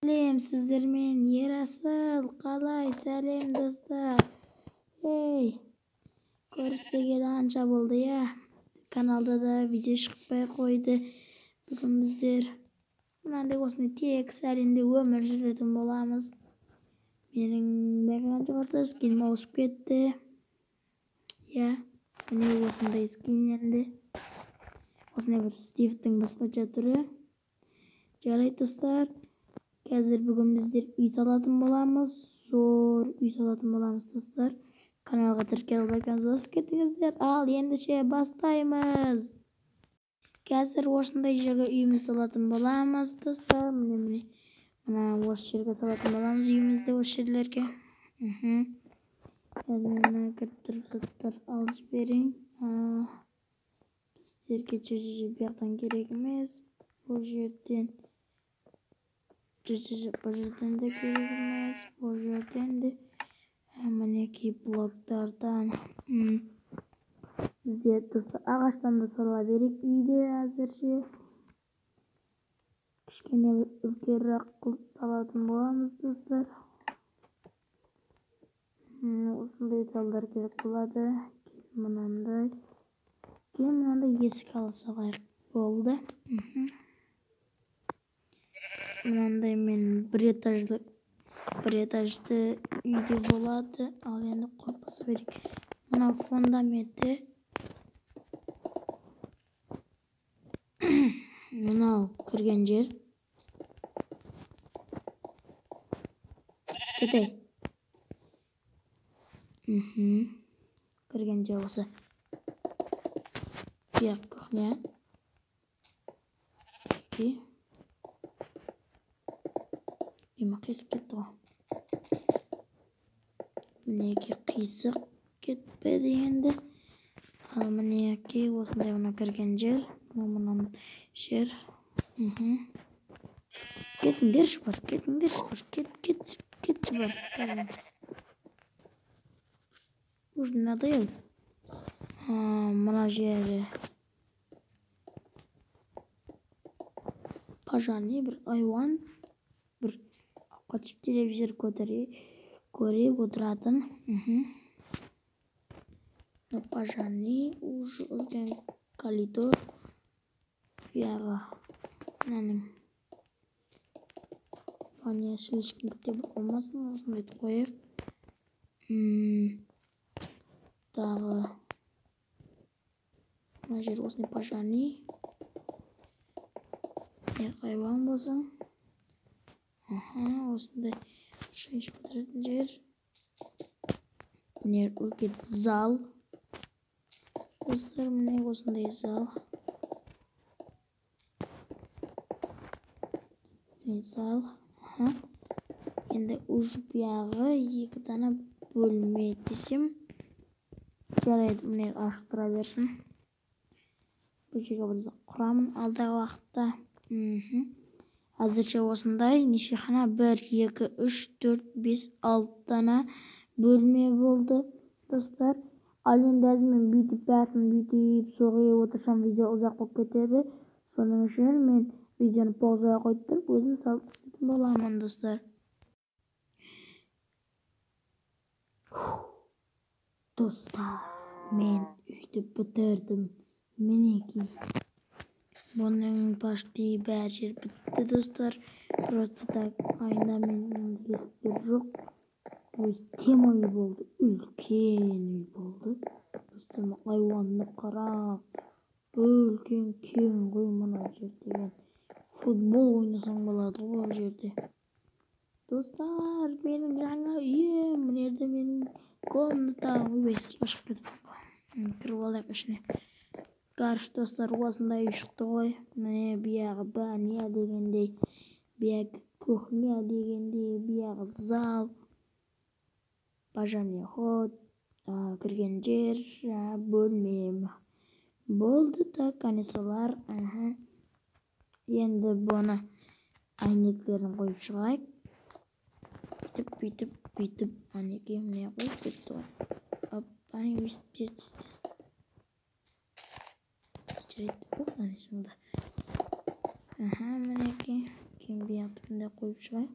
Сәлем сіздермен Ерасыл, қалай сәлем достар. Ей, көріспегелі анша болды я. Каналда да видео шықпай қойды. Бүгін біздер мынандай осындай тек сәлемде өмір жүретін боламыз. Менің бәрін жоғарда скинім ауысып кетті. Я, міне осындай скинерінде. Осындай бір Стивтің басқаша түрі. Жарайды достар. Қазір бүгін біздер үй салатын боламыз. Зор үй салатын боламыз достар. Каналға тіркеліп алсаңыз кетіңіздер. Ал ендеше бастаймыз. Қазір осындай жерге үйіміз салатын боламыз достар. Міне. Мына осы жерге салатын боламыз үйімізді осы жерлерге. Қазір мына кіріп тұрып заттар алып жіберейін. Біздерге бұяқтан керек емес. Бұл жерден де керек емес. Бұл жерден де мінекей блоктардан бізде достар ағаштан да сала берейік үйде әзірше. Кішкене үлкенірек қылып салатын боламыз достар. Осындай талдар керек болады. Мынандай есік ала салайық. Болды. Мынандай мен бір этажды үйде болады. Ал енді қорпасы берейік. Мына фундаменті. Мынау кірген жер. Кетей. Кірген жер осы. Бұяқ кухня. Окей. Қисық кетті ғой. Мінеки қисық кетпеді енді. Ал мінеки осындай оны кірген жер. Мұнан жер. Кетіңдерші бар. Кетші бар. Уже надоел. Мына жері. Пожарный бір айуан. Қачып телевизор көріп отыратын. Пожарный уже үлкен коридор. Бұяғы мынаның ваниясы ешкім күтіп болмасын. Осындай қойық. Дағы мына жер осындай пожарный. Айуан болсын. Осындай шай ішіп отыратын жер. Міне үлкен зал. Достар, міне осындай зал. Зал. Енді уже бұяғы екі дана бөлме десем. Жарайды, міне ашықтыра берсін. Бұл жерге біз құрамын алдағы уақытта. Әзірше осындай нешехана 1, 2, 3, 4, 5, 6 дана бөлме болды достар. Ал енді әзір мен бүйтіп соғып отырсам видео ұзақ болып кетеді. Соның үшін мен видеоны паузаға қойып тұрып өзім салып істейтін боламын достар. Достар, мен үйді бітірдім. Мінеки. Бұның почти бәр жер бітті достар. Просто так айында мен естер жоқ. Өз тема үй болды. Үлкен үй болды. Достар, айуанды қарап. Үлкен кең ғой мына жер деген. Футбол ойнасаң болады ғой жерде. Достар, менің жаңа үйім. Мынерде менің комнатам. Ашып кетіп. Кіріп алайық ішіне. Қарыш достар, осындай үй шықты ғой. Міне бұяғы баня дегендей, бұяғы кухня дегендей, бұяғы зал, пожарный ход, кірген жер, бөлмем. Болды да, солар. Енді бұны әйнектерін қойып шығайық. Бүйтіп, әнеке міне қойып кетті ғой. Тез. жарайды. Несіңді. Мінеки Kim bir altında koyup şuraya.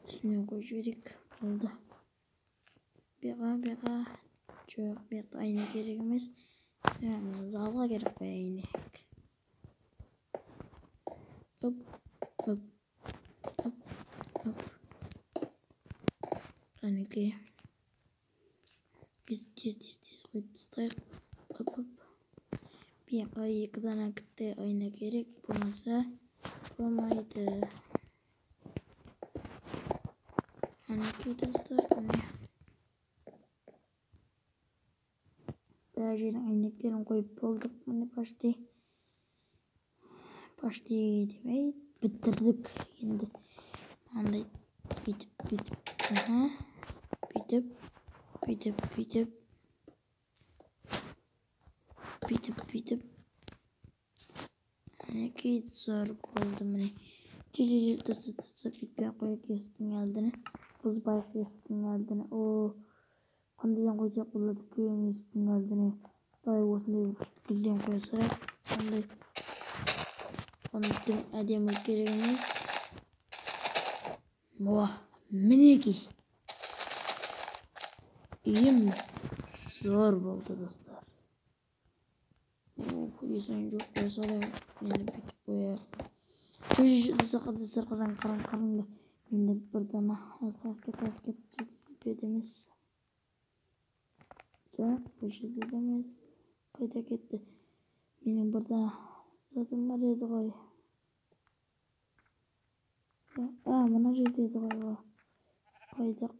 Üstüne koyuyoruz. Oldu. Beka. Çok bir aynı gerekmez. Yani zalga gerek bu aynı. Hop. Hani ki. Biz koyup istedik. Hop. Bir ay yıkıdan akıttı ayna gerek. Bu nasıl? Olmaydı. Hani ki dostlar. Hani. Böylece aynaklarını koyup olduk. Hani başta demeyi bitirdik. Şimdi. Hani bitip. Aha. Bitip. Hani ki zor oldu hani. Bitmeye koyup kestin geldin. Kız bayık kestin geldin. O kandidan koyacak buladı köyün kestin geldin. Dayı olsun diye gülden koyasarak. Onu adamı gereğiniz. Vah miniki. İyi mi? Zor oldu dostlar. Polisin çok koysalar. Yine bitip koyar. Sıkıdan karın. Yine buradan hareket edemez. Bu şey edemez. Kayda gitti. Benim burada zaten var ya koy. Bana şey dedi koy.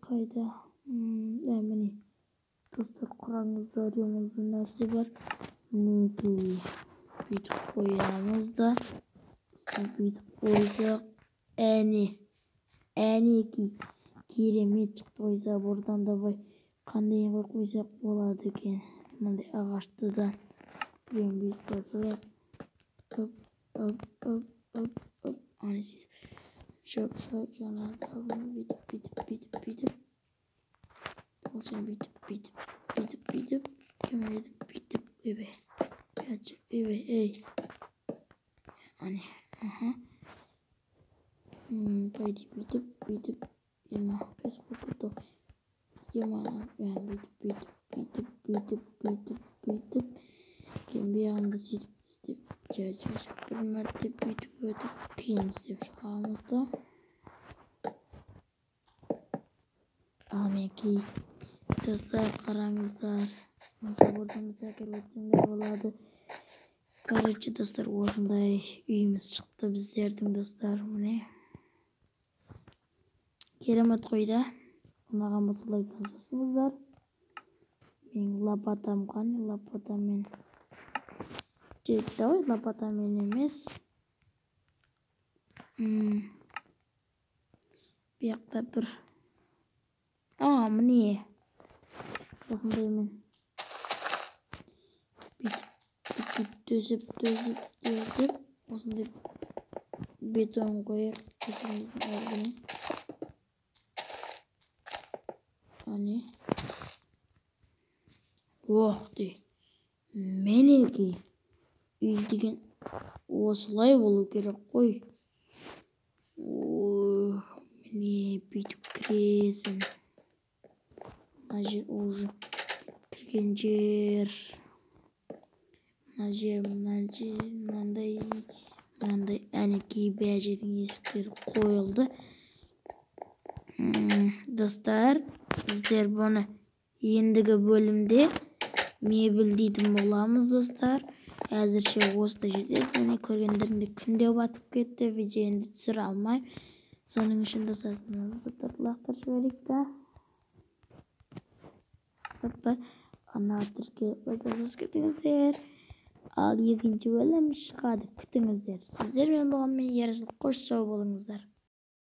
Kayda. Yani dostlar kuramızda arayomuzda nasıl var? Niki büyütüp koyamızda. Büyütüp koysak eni ki kiremit çıktı koysa buradan da bay kandiye koysak oladı ki bunday ağaçta da bir büyük koysak hop anesi çok yanar kalın bitip olsun bitip kemer bitip eve birazcık eve hani bitip yama pes kokudu yama yani bitip kim bir anda silip çalışacak bir mertebe bitip kim istep şahamızda ameki dostlar karangızlar nasıl burada misafir etsinler oladı karıcı dostlar oğlumday üyümüz çıktı bizlerden dostlar bu ne keremet koyda onaga musulay tanışmasыңыздар мен лапатамен жетті ғой лапатамен емес бұяқта бір міне осындаймен бүйтіп төсеп осындай бетон қояйық төсегіміздің алдына Hani de meneki үй деген осылай болу керек қой. Міне бүйтіп кіресің. Мына жер уже кірген жер. Мынандай әнекей бәр жердің есіктері қойылды. Dostlar bizler bunu endigi bölümde mebel deydim bolamız dostlar. Әзірше осыда жетеді. Міне көргендеріңде күнде батып кетті. Видеоны түсіре алмаймын. Соның үшін достар лақтырып жіберейік та. Ана түрге өтесіз кетіңіздер. Ал екінші бөлім шығады күтіңіздер. Сіздермен болғанмен ерсіз қош сау болыңыздар.